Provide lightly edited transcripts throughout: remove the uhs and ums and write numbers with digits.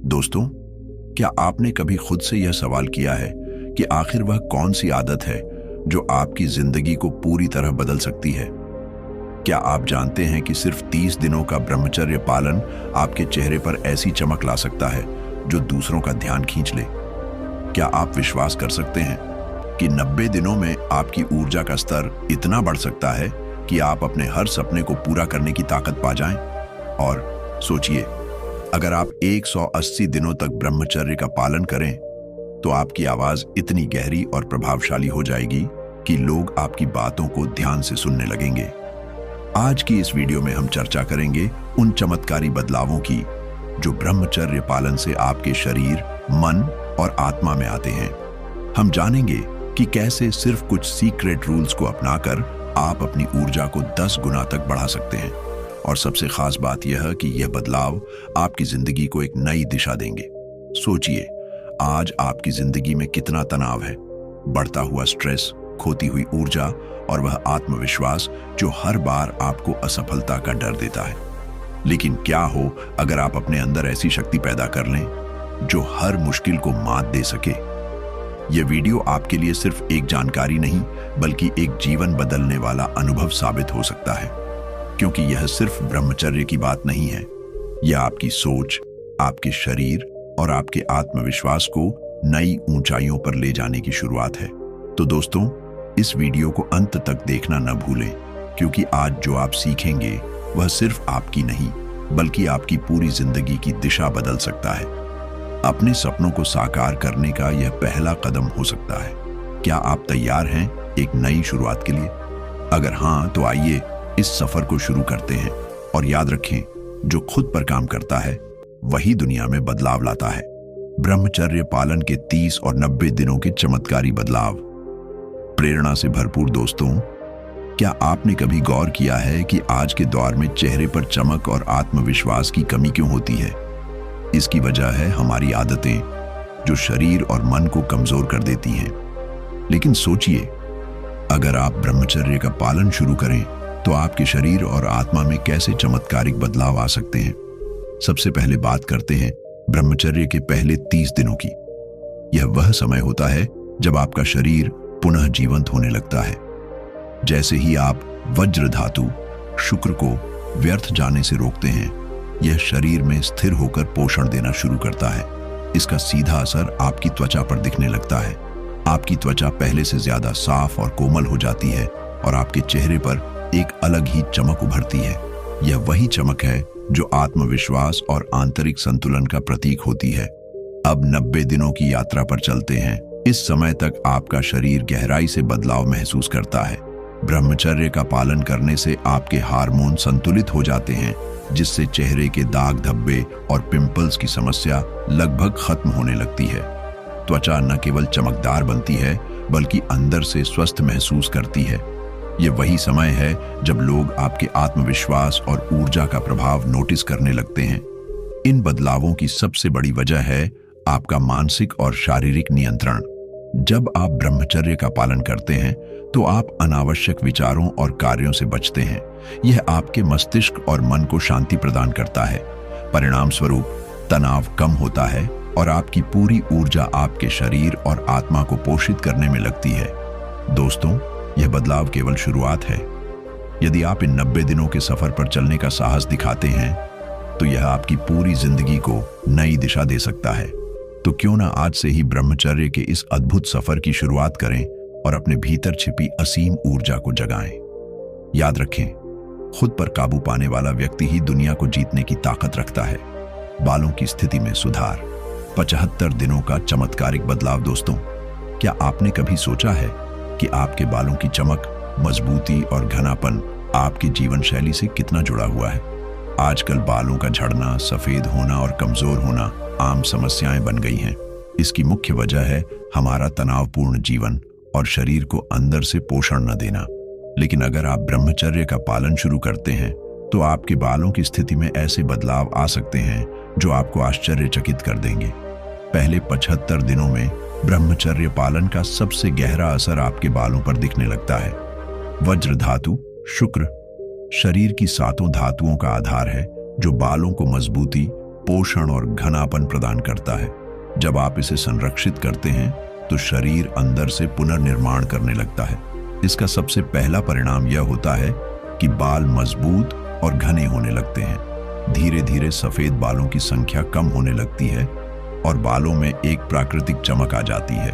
दोस्तों, क्या आपने कभी खुद से यह सवाल किया है कि आखिर वह कौन सी आदत है जो आपकी जिंदगी को पूरी तरह बदल सकती है? क्या आप जानते हैं कि सिर्फ 30 दिनों का ब्रह्मचर्य पालन आपके चेहरे पर ऐसी चमक ला सकता है जो दूसरों का ध्यान खींच ले? क्या आप विश्वास कर सकते हैं कि 90 दिनों में आपकी ऊर्जा का स्तर इतना बढ़ सकता है कि आप अपने हर सपने को पूरा करने की ताकत पा जाएं? और सोचिए, अगर आप 180 दिनों तक ब्रह्मचर्य का पालन करें तो आपकी आवाज इतनी गहरी और प्रभावशाली हो जाएगी कि लोग आपकी बातों को ध्यान से सुनने लगेंगे। आज की इस वीडियो में हम चर्चा करेंगे उन चमत्कारी बदलावों की जो ब्रह्मचर्य पालन से आपके शरीर, मन और आत्मा में आते हैं। हम जानेंगे कि कैसे सिर्फ कुछ सीक्रेट रूल्स को अपनाकर आप अपनी ऊर्जा को 10 गुना तक बढ़ा सकते हैं। और सबसे खास बात यह कि यह बदलाव आपकी जिंदगी को एक नई दिशा देंगे। सोचिए, आज आपकी जिंदगी में कितना तनाव है, बढ़ता हुआ स्ट्रेस, खोती हुई ऊर्जा और वह आत्मविश्वास जो हर बार आपको असफलता का डर देता है। लेकिन क्या हो अगर आप अपने अंदर ऐसी शक्ति पैदा कर लें जो हर मुश्किल को मात दे सके? यह वीडियो आपके लिए सिर्फ एक जानकारी नहीं बल्कि एक जीवन बदलने वाला अनुभव साबित हो सकता है, क्योंकि यह सिर्फ ब्रह्मचर्य की बात नहीं है। यह आपकी सोच, आपके शरीर और आपके आत्मविश्वास को नई ऊंचाइयों पर ले जाने की शुरुआत है। तो दोस्तों, इस वीडियो को अंत तक देखना न भूलें, क्योंकि आज जो आप सीखेंगे वह सिर्फ आपकी नहीं बल्कि आपकी पूरी जिंदगी की दिशा बदल सकता है। अपने सपनों को साकार करने का यह पहला कदम हो सकता है। क्या आप तैयार हैं एक नई शुरुआत के लिए? अगर हाँ, तो आइए इस सफर को शुरू करते हैं। और याद रखें, जो खुद पर काम करता है वही दुनिया में बदलाव लाता है। ब्रह्मचर्य पालन के 30 और 90 दिनों के चमत्कारी बदलाव। प्रेरणा से भरपूर दोस्तों, क्या आपने कभी गौर किया है कि आज के दौर में चेहरे पर चमक और आत्मविश्वास की कमी क्यों होती है? इसकी वजह है हमारी आदतें, जो शरीर और मन को कमजोर कर देती हैं। लेकिन सोचिए, अगर आप ब्रह्मचर्य का पालन शुरू करें तो आपके शरीर और आत्मा में कैसे चमत्कारिक बदलाव आ सकते हैं। सबसे पहले बात करते हैं ब्रह्मचर्य के पहले 30 दिनों की। यह वह समय होता है जब आपका शरीर पुनः जीवंत होने लगता है। जैसे ही आप वज्र धातु शुक्र को व्यर्थ जाने से रोकते हैं, यह शरीर में स्थिर होकर पोषण देना शुरू करता है। इसका सीधा असर आपकी त्वचा पर दिखने लगता है। आपकी त्वचा पहले से ज्यादा साफ और कोमल हो जाती है और आपके चेहरे पर एक अलग ही चमक उभरती है। यह वही चमक है जो आत्मविश्वास और आंतरिक संतुलन का प्रतीक होती है। अब 90 दिनों की यात्रा पर चलते हैं। इस समय तक आपका शरीर गहराई से बदलाव महसूस करता है। ब्रह्मचर्य का पालन करने से आपके हार्मोन संतुलित हो जाते हैं, जिससे चेहरे के दाग धब्बे और पिंपल्स की समस्या लगभग खत्म होने लगती है। त्वचा न केवल चमकदार बनती है बल्कि अंदर से स्वस्थ महसूस करती है। यह वही समय है जब लोग आपके आत्मविश्वास और ऊर्जा का प्रभाव नोटिस करने लगते हैं। इन बदलावों की सबसे बड़ी वजह है आपका मानसिक और शारीरिक नियंत्रण। जब आप ब्रह्मचर्य का पालन करते हैं तो आप अनावश्यक विचारों और कार्यों से बचते हैं। यह आपके मस्तिष्क और मन को शांति प्रदान करता है। परिणाम स्वरूप तनाव कम होता है और आपकी पूरी ऊर्जा आपके शरीर और आत्मा को पोषित करने में लगती है। दोस्तों, यह बदलाव केवल शुरुआत है। यदि आप इन 90 दिनों के सफर पर चलने का साहस दिखाते हैं तो यह आपकी पूरी जिंदगी को नई दिशा दे सकता है। तो क्यों ना आज से ही ब्रह्मचर्य के इस अद्भुत सफर की शुरुआत करें और अपने भीतर छिपी असीम ऊर्जा को जगाएं। याद रखें, खुद पर काबू पाने वाला व्यक्ति ही दुनिया को जीतने की ताकत रखता है। बालों की स्थिति में सुधार। 75 दिनों का चमत्कारिक बदलाव। दोस्तों, क्या आपने कभी सोचा है कि आपके बालों की चमक, मजबूती और घनापन आपकी जीवन शैली से कितना जुड़ा हुआ है? आजकल बालों का झड़ना, सफेद होना और कमजोर होना आम समस्याएं बन गई हैं। इसकी मुख्य वजह है हमारा तनावपूर्ण जीवन और शरीर को अंदर से पोषण न देना। लेकिन अगर आप ब्रह्मचर्य का पालन शुरू करते हैं तो आपके बालों की स्थिति में ऐसे बदलाव आ सकते हैं जो आपको आश्चर्यचकित कर देंगे। पहले 75 दिनों में ब्रह्मचर्य पालन का सबसे गहरा असर आपके बालों पर दिखने लगता है। वज्र धातु शुक्र शरीर की 7 धातुओं का आधार है जो बालों को मजबूती, पोषण और घनापन प्रदान करता है। जब आप इसे संरक्षित करते हैं तो शरीर अंदर से पुनर्निर्माण करने लगता है। इसका सबसे पहला परिणाम यह होता है कि बाल मजबूत और घने होने लगते हैं। धीरे धीरे सफेद बालों की संख्या कम होने लगती है और बालों में एक प्राकृतिक चमक आ जाती है।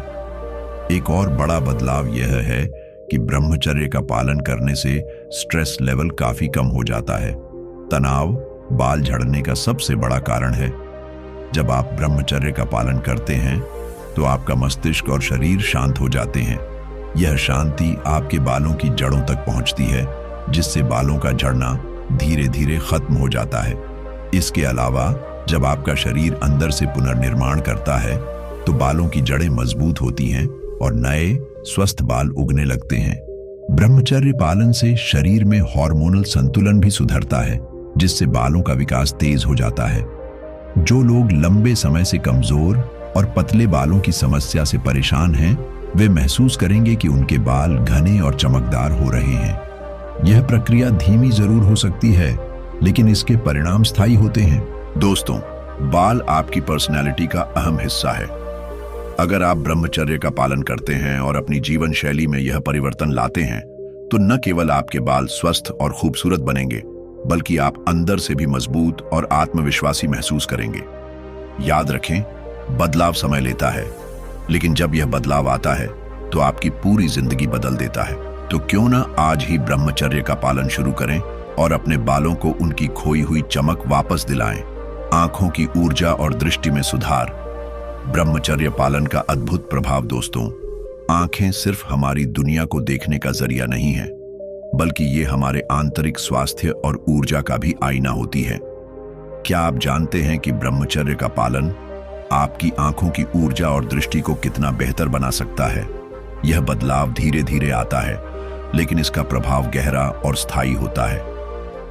एक और बड़ा बदलाव यह है कि ब्रह्मचर्य का पालन करने से स्ट्रेस लेवल काफी कम हो जाता है। तनाव बाल झड़ने का सबसे बड़ा कारण है। जब आप ब्रह्मचर्य का पालन करते हैं तो आपका मस्तिष्क और शरीर शांत हो जाते हैं। यह शांति आपके बालों की जड़ों तक पहुंचती है, जिससे बालों का झड़ना धीरे धीरे खत्म हो जाता है। इसके अलावा जब आपका शरीर अंदर से पुनर्निर्माण करता है तो बालों की जड़ें मजबूत होती हैं और नए स्वस्थ बाल उगने लगते हैं। ब्रह्मचर्य पालन से शरीर में हार्मोनल संतुलन भी सुधरता है, जिससे बालों का विकास तेज हो जाता है। जो लोग लंबे समय से कमजोर और पतले बालों की समस्या से परेशान हैं, वे महसूस करेंगे कि उनके बाल घने और चमकदार हो रहे हैं। यह प्रक्रिया धीमी जरूर हो सकती है, लेकिन इसके परिणाम स्थायी होते हैं। दोस्तों, बाल आपकी पर्सनैलिटी का अहम हिस्सा है। अगर आप ब्रह्मचर्य का पालन करते हैं और अपनी जीवन शैली में यह परिवर्तन लाते हैं, तो न केवल आपके बाल स्वस्थ और खूबसूरत बनेंगे, बल्कि आप अंदर से भी मजबूत और आत्मविश्वासी महसूस करेंगे। याद रखें, बदलाव समय लेता है, लेकिन जब यह बदलाव आता है तो आपकी पूरी जिंदगी बदल देता है। तो क्यों ना आज ही ब्रह्मचर्य का पालन शुरू करें और अपने बालों को उनकी खोई हुई चमक वापस दिलाएं। आंखों की ऊर्जा और दृष्टि में सुधार। ब्रह्मचर्य पालन का अद्भुत प्रभाव। दोस्तों, आंखें सिर्फ हमारी दुनिया को देखने का जरिया नहीं है, बल्कि ये हमारे आंतरिक स्वास्थ्य और ऊर्जा का भी आईना होती है। क्या आप जानते हैं कि ब्रह्मचर्य का पालन आपकी आंखों की ऊर्जा और दृष्टि को कितना बेहतर बना सकता है? यह बदलाव धीरे धीरे आता है, लेकिन इसका प्रभाव गहरा और स्थायी होता है।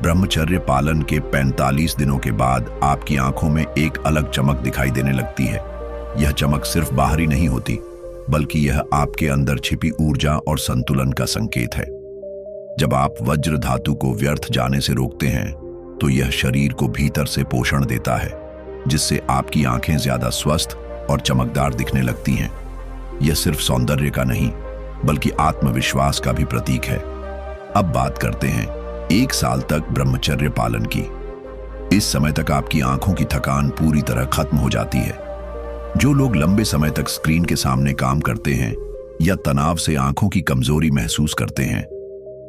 ब्रह्मचर्य पालन के 45 दिनों के बाद आपकी आंखों में एक अलग चमक दिखाई देने लगती है। यह चमक सिर्फ बाहरी नहीं होती, बल्कि यह आपके अंदर छिपी ऊर्जा और संतुलन का संकेत है। जब आप वज्र धातु को व्यर्थ जाने से रोकते हैं, तो यह शरीर को भीतर से पोषण देता है, जिससे आपकी आंखें ज्यादा स्वस्थ और चमकदार दिखने लगती हैं। यह सिर्फ सौंदर्य का नहीं, बल्कि आत्मविश्वास का भी प्रतीक है। अब बात करते हैं 1 साल तक ब्रह्मचर्य पालन की। इस समय तक आपकी आंखों की थकान पूरी तरह खत्म हो जाती है। जो लोग लंबे समय तक स्क्रीन के सामने काम करते हैं या तनाव से आंखों की कमजोरी महसूस करते हैं,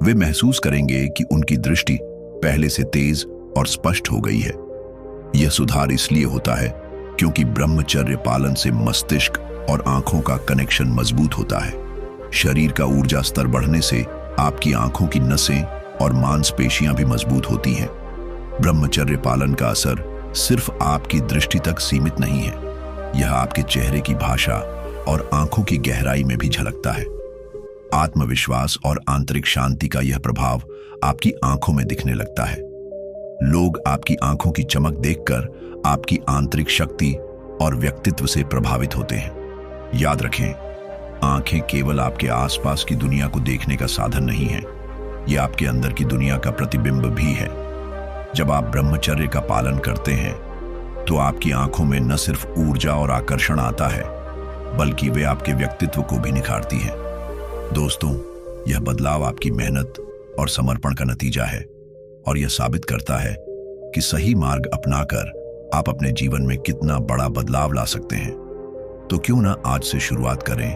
वे महसूस करेंगे कि उनकी दृष्टि पहले से तेज और स्पष्ट हो गई है। यह सुधार इसलिए होता है क्योंकि ब्रह्मचर्य पालन से मस्तिष्क और आंखों का कनेक्शन मजबूत होता है। शरीर का ऊर्जा स्तर बढ़ने से आपकी आंखों की नसें और मांसपेशियां भी मजबूत होती हैं। ब्रह्मचर्य पालन का असर सिर्फ आपकी दृष्टि तक सीमित नहीं है, यह आपके चेहरे की भाषा और आंखों की गहराई में भी झलकता है। आत्मविश्वास और आंतरिक शांति का यह प्रभाव आपकी आंखों में दिखने लगता है। लोग आपकी आंखों की चमक देखकर आपकी आंतरिक शक्ति और व्यक्तित्व से प्रभावित होते हैं। याद रखें, आंखें केवल आपके आसपास की दुनिया को देखने का साधन नहीं है, यह आपके अंदर की दुनिया का प्रतिबिंब भी है। जब आप ब्रह्मचर्य का पालन करते हैं, तो आपकी आंखों में न सिर्फ ऊर्जा और आकर्षण आता है, बल्कि वे आपके व्यक्तित्व को भी निखारती हैं। दोस्तों, यह बदलाव आपकी मेहनत और समर्पण का नतीजा है और यह साबित करता है कि सही मार्ग अपनाकर आप अपने जीवन में कितना बड़ा बदलाव ला सकते हैं। तो क्यों ना आज से शुरुआत करें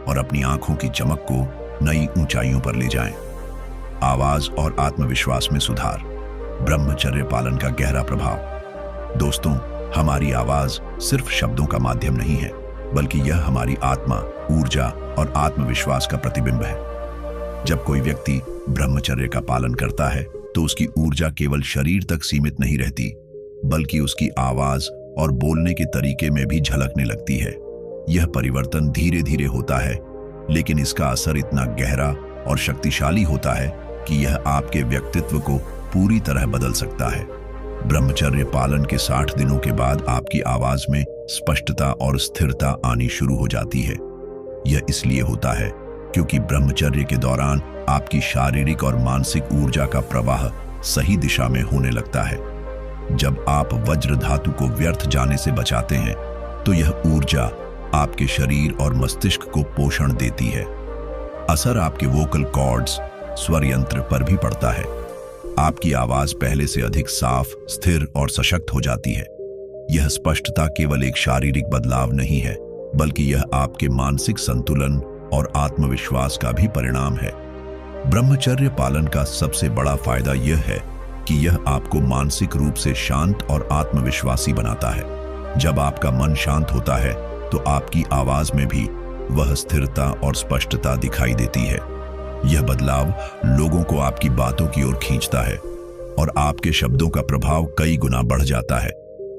और अपनी आंखों की चमक को नई ऊंचाइयों पर ले जाएं। आवाज और आत्मविश्वास में सुधार। ब्रह्मचर्य पालन का गहरा प्रभाव। दोस्तों, हमारी आवाज सिर्फ शब्दों का माध्यम नहीं है, बल्कि यह हमारी आत्मा, ऊर्जा और आत्मविश्वास का प्रतिबिंब है। जब कोई व्यक्ति ब्रह्मचर्य का पालन करता है, तो उसकी ऊर्जा केवल शरीर तक सीमित नहीं रहती, बल्कि उसकी आवाज और बोलने के तरीके में भी झलकने लगती है। यह परिवर्तन धीरे धीरे होता है, लेकिन इसका असर इतना गहरा और शक्तिशाली होता है कि यह आपके व्यक्तित्व को पूरी तरह बदल सकता है। ब्रह्मचर्य पालन के 60 दिनों के बाद आपकी आवाज में स्पष्टता और स्थिरता आनी शुरू हो जाती है। यह इसलिए होता है क्योंकि ब्रह्मचर्य के दौरान आपकी शारीरिक और मानसिक ऊर्जा का प्रवाह सही दिशा में होने लगता है। जब आप वज्र धातु को व्यर्थ जाने से बचाते हैं तो यह ऊर्जा आपके शरीर और मस्तिष्क को पोषण देती है। असर आपके वोकल कॉर्ड्स, स्वर यंत्र पर भी पड़ता है। आपकी आवाज पहले से अधिक साफ, स्थिर और सशक्त हो जाती है। यह स्पष्टता केवल एक शारीरिक बदलाव नहीं है, बल्कि यह आपके मानसिक संतुलन और आत्मविश्वास का भी परिणाम है। ब्रह्मचर्य पालन का सबसे बड़ा फायदा यह है कि यह आपको मानसिक रूप से शांत और आत्मविश्वासी बनाता है। जब आपका मन शांत होता है तो आपकी आवाज में भी वह स्थिरता और स्पष्टता दिखाई देती है। यह बदलाव लोगों को आपकी बातों की ओर खींचता है और आपके शब्दों का प्रभाव कई गुना बढ़ जाता है।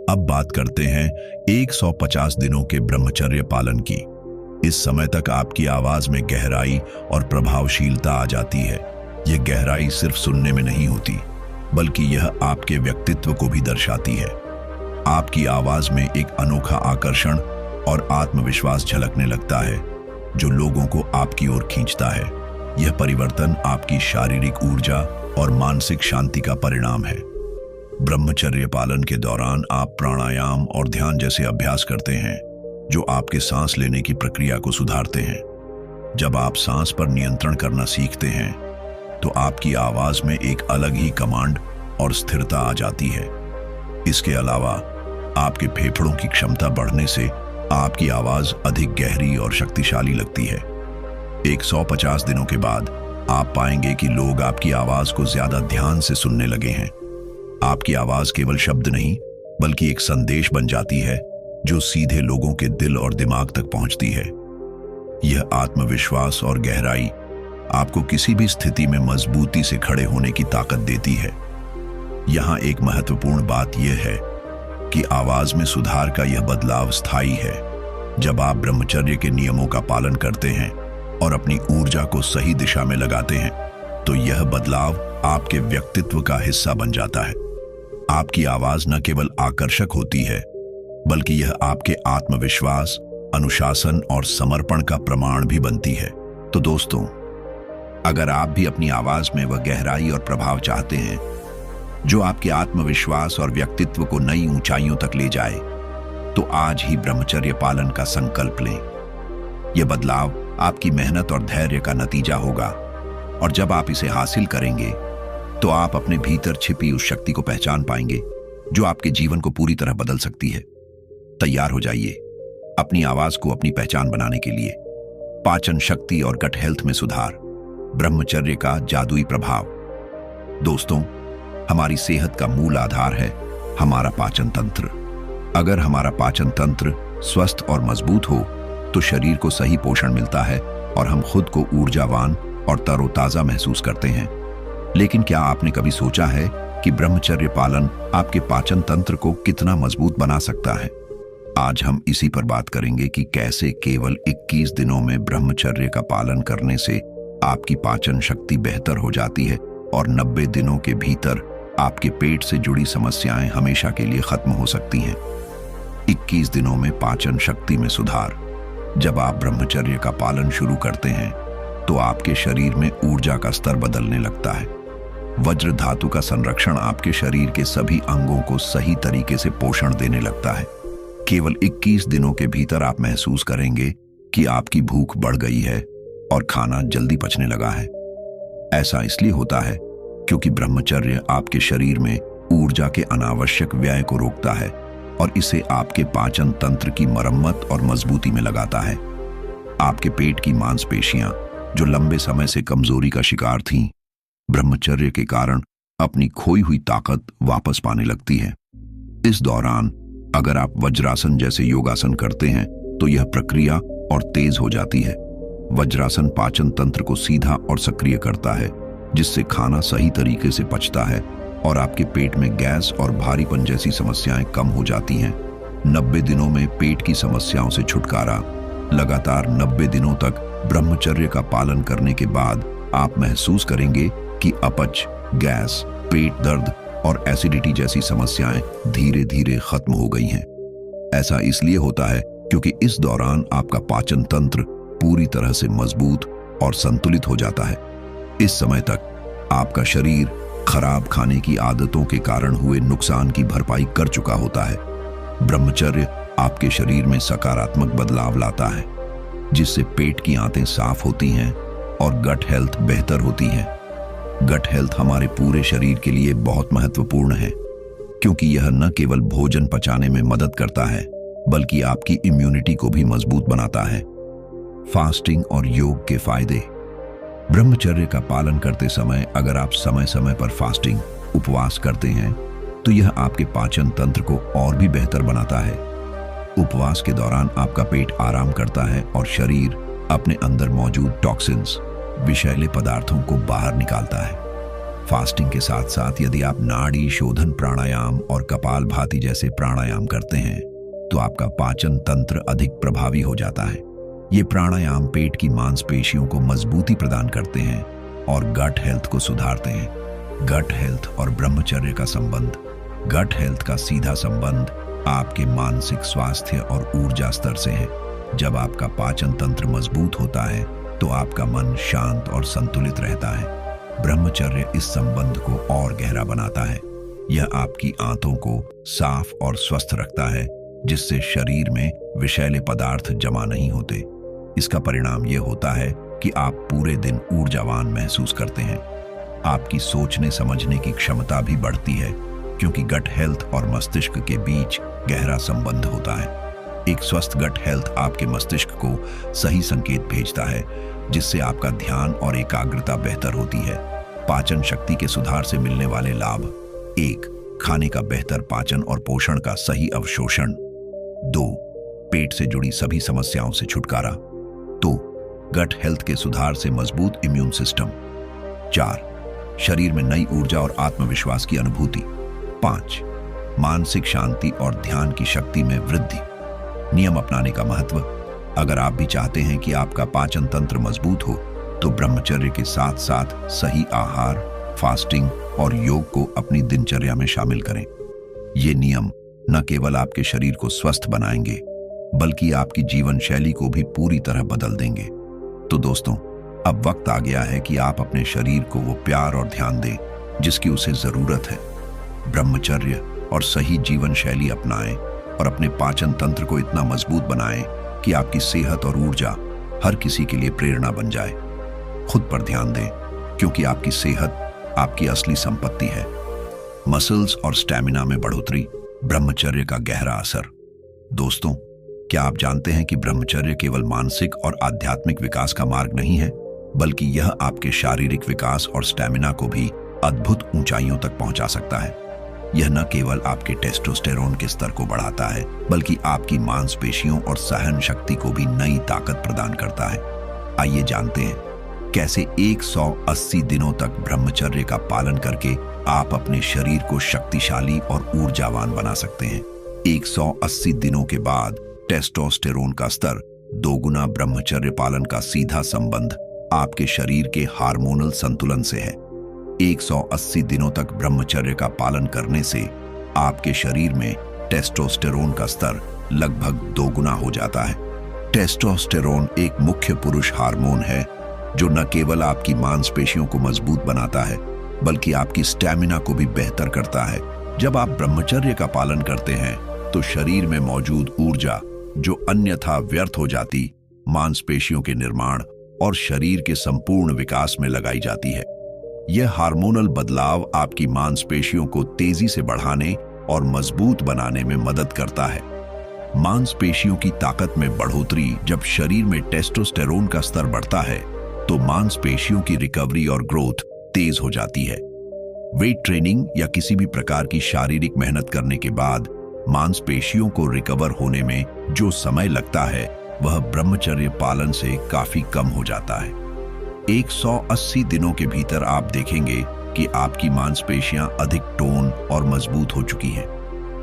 अब बात करते हैं 150 दिनों के ब्रह्मचर्य पालन की। इस समय तक आपकी आवाज में गहराई और प्रभावशीलता आ जाती है। यह गहराई सिर्फ सुनने में नहीं होती, बल्कि यह आपके व्यक्तित्व को भी दर्शाती है। आपकी आवाज में एक अनोखा आकर्षण और आत्मविश्वास झलकने लगता है, जो लोगों को आपकी ओर खींचता है। यह परिवर्तन आपकी शारीरिक ऊर्जा और मानसिक शांति का परिणाम है। ब्रह्मचर्य पालन के दौरान आप प्राणायाम और ध्यान जैसे अभ्यास करते हैं, जो आपके सांस लेने की प्रक्रिया को सुधारते हैं। जब आप सांस पर नियंत्रण करना सीखते हैं तो आपकी आवाज में एक अलग ही कमांड और स्थिरता आ जाती है। इसके अलावा आपके फेफड़ों की क्षमता बढ़ने से आपकी आवाज अधिक गहरी और शक्तिशाली लगती है। 150 दिनों के बाद आप पाएंगे कि लोग आपकी आवाज को ज्यादा ध्यान से सुनने लगे हैं। आपकी आवाज केवल शब्द नहीं, बल्कि एक संदेश बन जाती है, जो सीधे लोगों के दिल और दिमाग तक पहुंचती है। यह आत्मविश्वास और गहराई आपको किसी भी स्थिति में मजबूती से खड़े होने की ताकत देती है। यहां एक महत्वपूर्ण बात यह है कि आवाज में सुधार का यह बदलाव स्थायी है। जब आप ब्रह्मचर्य के नियमों का पालन करते हैं और अपनी ऊर्जा को सही दिशा में लगाते हैं, तो यह बदलाव आपके व्यक्तित्व का हिस्सा बन जाता है। आपकी आवाज न केवल आकर्षक होती है, बल्कि यह आपके आत्मविश्वास, अनुशासन और समर्पण का प्रमाण भी बनती है। तो दोस्तों, अगर आप भी अपनी आवाज में वह गहराई और प्रभाव चाहते हैं जो आपके आत्मविश्वास और व्यक्तित्व को नई ऊंचाइयों तक ले जाए, तो आज ही ब्रह्मचर्य पालन का संकल्प लें। यह बदलाव आपकी मेहनत और धैर्य का नतीजा होगा, और जब आप इसे हासिल करेंगे तो आप अपने भीतर छिपी उस शक्ति को पहचान पाएंगे जो आपके जीवन को पूरी तरह बदल सकती है। तैयार हो जाइए अपनी आवाज को अपनी पहचान बनाने के लिए। पाचन शक्ति और गट हेल्थ में सुधार, ब्रह्मचर्य का जादुई प्रभाव। दोस्तों, हमारी सेहत का मूल आधार है हमारा पाचन तंत्र। अगर हमारा पाचन तंत्र स्वस्थ और मजबूत हो तो शरीर को सही पोषण मिलता है और हम खुद को ऊर्जावान और तरोताजा महसूस करते हैं। लेकिन क्या आपने कभी सोचा है कि ब्रह्मचर्य पालन आपके पाचन तंत्र को कितना मजबूत बना सकता है? आज हम इसी पर बात करेंगे कि कैसे केवल 21 दिनों में ब्रह्मचर्य का पालन करने से आपकी पाचन शक्ति बेहतर हो जाती है और 90 दिनों के भीतर आपके पेट से जुड़ी समस्याएं हमेशा के लिए खत्म हो सकती हैं। 21 दिनों में पाचन शक्ति में सुधार। जब आप ब्रह्मचर्य का पालन शुरू करते हैं तो आपके शरीर में ऊर्जा का स्तर बदलने लगता है। वज्र धातु का संरक्षण आपके शरीर के सभी अंगों को सही तरीके से पोषण देने लगता है। केवल 21 दिनों के भीतर आप महसूस करेंगे कि आपकी भूख बढ़ गई है और खाना जल्दी पचने लगा है। ऐसा इसलिए होता है क्योंकि ब्रह्मचर्य आपके शरीर में ऊर्जा के अनावश्यक व्यय को रोकता है और इसे आपके पाचन तंत्र की मरम्मत और मजबूती में लगाता है। आपके पेट की मांसपेशियां, जो लंबे समय से कमजोरी का शिकार थीं, ब्रह्मचर्य के कारण अपनी खोई हुई ताकत वापस पाने लगती है। इस दौरान अगर आप वज्रासन जैसे योगासन करते हैं तो यह प्रक्रिया और तेज हो जाती है। वज्रासन पाचन तंत्र को सीधा और सक्रिय करता है, जिससे खाना सही तरीके से पचता है और आपके पेट में गैस और भारीपन जैसी समस्याएं कम हो जाती हैं। 90 दिनों में पेट की समस्याओं से छुटकारा। लगातार 90 दिनों तक ब्रह्मचर्य का पालन करने के बाद आप महसूस करेंगे कि अपच, गैस, पेट दर्द और एसिडिटी जैसी समस्याएं धीरे धीरे खत्म हो गई हैं। ऐसा इसलिए होता है क्योंकि इस दौरान आपका पाचन तंत्र पूरी तरह से मजबूत और संतुलित हो जाता है। इस समय तक आपका शरीर खराब खाने की आदतों के कारण हुए नुकसान की भरपाई कर चुका होता है। ब्रह्मचर्य आपके शरीर में सकारात्मक बदलाव लाता है, जिससे पेट की आंतें साफ होती हैं और गट हेल्थ बेहतर होती है। गट हेल्थ हमारे पूरे शरीर के लिए बहुत महत्वपूर्ण है, क्योंकि यह न केवल भोजन पचाने में मदद करता है, बल्कि आपकी इम्यूनिटी को भी मजबूत बनाता है। फास्टिंग और योग के फायदे। ब्रह्मचर्य का पालन करते समय अगर आप समय समय पर फास्टिंग उपवास करते हैं तो यह आपके पाचन तंत्र को और भी बेहतर बनाता है। उपवास के दौरान आपका पेट आराम करता है और शरीर अपने अंदर मौजूद टॉक्सिन्स, विषैले पदार्थों को बाहर निकालता है। फास्टिंग के साथ साथ यदि आप नाड़ी शोधन प्राणायाम और कपालभाति जैसे प्राणायाम करते हैं तो आपका पाचन तंत्र अधिक प्रभावी हो जाता है। ये प्राणायाम पेट की मांसपेशियों को मजबूती प्रदान करते हैं और गट हेल्थ को सुधारते हैं। गट हेल्थ और ब्रह्मचर्य का संबंध। गट हेल्थ का सीधा संबंध आपके मानसिक स्वास्थ्य और ऊर्जा स्तर से है। जब आपका पाचन तंत्र मजबूत होता है तो आपका मन शांत और संतुलित रहता है। ब्रह्मचर्य इस संबंध को और गहरा बनाता है। यह आपकी आंतों को साफ और स्वस्थ रखता है, जिससे शरीर में विषैले पदार्थ जमा नहीं होते। इसका परिणाम यह होता है कि आप पूरे दिन ऊर्जावान महसूस करते हैं। आपकी सोचने समझने की क्षमता भी बढ़ती है, क्योंकि गट हेल्थ और मस्तिष्क के बीच गहरा संबंध होता है। एक स्वस्थ गट हेल्थ आपके मस्तिष्क को सही संकेत भेजता है, जिससे आपका ध्यान और एकाग्रता बेहतर होती है। पाचन शक्ति के सुधार से मिलने वाले लाभ। 1. खाने का बेहतर पाचन और पोषण का सही अवशोषण। 2. पेट से जुड़ी सभी समस्याओं से छुटकारा। 2. गट हेल्थ के सुधार से मजबूत इम्यून सिस्टम। 4. शरीर में नई ऊर्जा और आत्मविश्वास की अनुभूति। 5. मानसिक शांति और ध्यान की शक्ति में वृद्धि। नियम अपनाने का महत्व। अगर आप भी चाहते हैं कि आपका पाचन तंत्र मजबूत हो तो ब्रह्मचर्य के साथ साथ सही आहार, फास्टिंग और योग को अपनी दिनचर्या में शामिल करें। ये नियम न केवल आपके शरीर को स्वस्थ बनाएंगे, बल्कि आपकी जीवन शैली को भी पूरी तरह बदल देंगे। तो दोस्तों, अब वक्त आ गया है कि आप अपने शरीर को वो प्यार और ध्यान दें जिसकी उसे जरूरत है। ब्रह्मचर्य और सही जीवन शैली अपनाएं और अपने पाचन तंत्र को इतना मजबूत बनाएं कि आपकी सेहत और ऊर्जा हर किसी के लिए प्रेरणा बन जाए। खुद पर ध्यान दें, क्योंकि आपकी सेहत आपकी असली संपत्ति है। मसल्स और स्टैमिना में बढ़ोतरी। ब्रह्मचर्य का गहरा असर। दोस्तों, क्या आप जानते हैं कि ब्रह्मचर्य केवल मानसिक और आध्यात्मिक विकास का मार्ग नहीं है, बल्कि यह आपके शारीरिक विकास और स्टैमिना को भी अद्भुत ऊंचाइयों तक पहुंचा सकता है। यह न केवल आपके टेस्टोस्टेरोन के स्तर को बढ़ाता है, बल्कि आपकी मांसपेशियों और सहन शक्ति को भी नई ताकत प्रदान करता है। आइए जानते हैं कैसे 180 दिनों तक ब्रह्मचर्य का पालन करके आप अपने शरीर को शक्तिशाली और ऊर्जावान बना सकते हैं। 180 दिनों के बाद टेस्टोस्टेरोन का स्तर दोगुना। ब्रह्मचर्य पालन का सीधा संबंध आपके शरीर के हार्मोनल संतुलन से है। 180 दिनों तक ब्रह्मचर्य का पालन करने से आपके शरीर में टेस्टोस्टेरोन का स्तर लगभग दोगुना हो जाता है। टेस्टोस्टेरोन एक मुख्य पुरुष हार्मोन है जो न केवल आपकी मांसपेशियों को मजबूत बनाता है, बल्कि आपकी स्टैमिना को भी बेहतर करता है। जब आप ब्रह्मचर्य का पालन करते हैं तो शरीर में मौजूद ऊर्जा जो अन्यथा व्यर्थ हो जाती, मांसपेशियों के निर्माण और शरीर के संपूर्ण विकास में लगाई जाती है। यह हार्मोनल बदलाव आपकी मांसपेशियों को तेजी से बढ़ाने और मजबूत बनाने में मदद करता है। मांसपेशियों की ताकत में बढ़ोतरी। जब शरीर में टेस्टोस्टेरोन का स्तर बढ़ता है तो मांसपेशियों की रिकवरी और ग्रोथ तेज हो जाती है। वेट ट्रेनिंग या किसी भी प्रकार की शारीरिक मेहनत करने के बाद मांसपेशियों को रिकवर होने में जो समय लगता है वह ब्रह्मचर्य पालन से काफी कम हो जाता है। 180 दिनों के भीतर आप देखेंगे कि आपकी मांसपेशियां अधिक टोन और मजबूत हो चुकी हैं।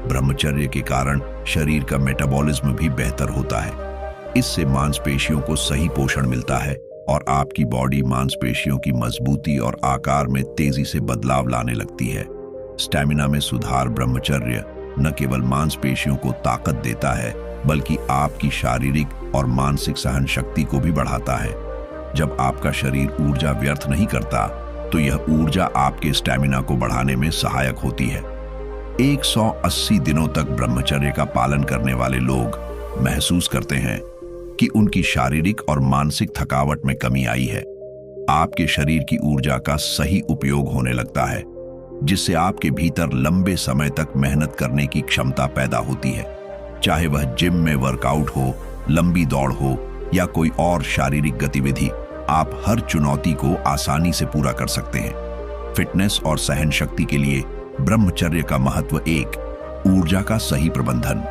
ब्रह्मचर्य के कारण शरीर का मेटाबॉलिज्म भी बेहतर होता है। इससे मांसपेशियों को सही पोषण मिलता है और आपकी बॉडी मांसपेशियों की मजबूती और आकार में तेजी से बदलाव लाने लगती है। स्टैमिना में सुधार। ब्रह्मचर्य न केवल मांसपेशियों को ताकत देता है, बल्कि आपकी शारीरिक और मानसिक सहन शक्ति को भी बढ़ाता है। जब आपका शरीर ऊर्जा व्यर्थ नहीं करता, तो यह ऊर्जा आपके स्टैमिना को बढ़ाने में सहायक होती है। 180 दिनों तक ब्रह्मचर्य का पालन करने वाले लोग महसूस करते हैं कि उनकी शारीरिक और मानसिक थकावट में कमी आई है। आपके शरीर की ऊर्जा का सही उपयोग होने लगता है, जिससे आपके भीतर लंबे समय तक मेहनत करने की क्षमता पैदा होती है। चाहे वह जिम में वर्कआउट हो, लंबी दौड़ हो या कोई और शारीरिक गतिविधि, आप हर चुनौती को आसानी से पूरा कर सकते हैं। फिटनेस और सहन शक्ति के लिए ब्रह्मचर्य का महत्व। 1, ऊर्जा का सही प्रबंधन।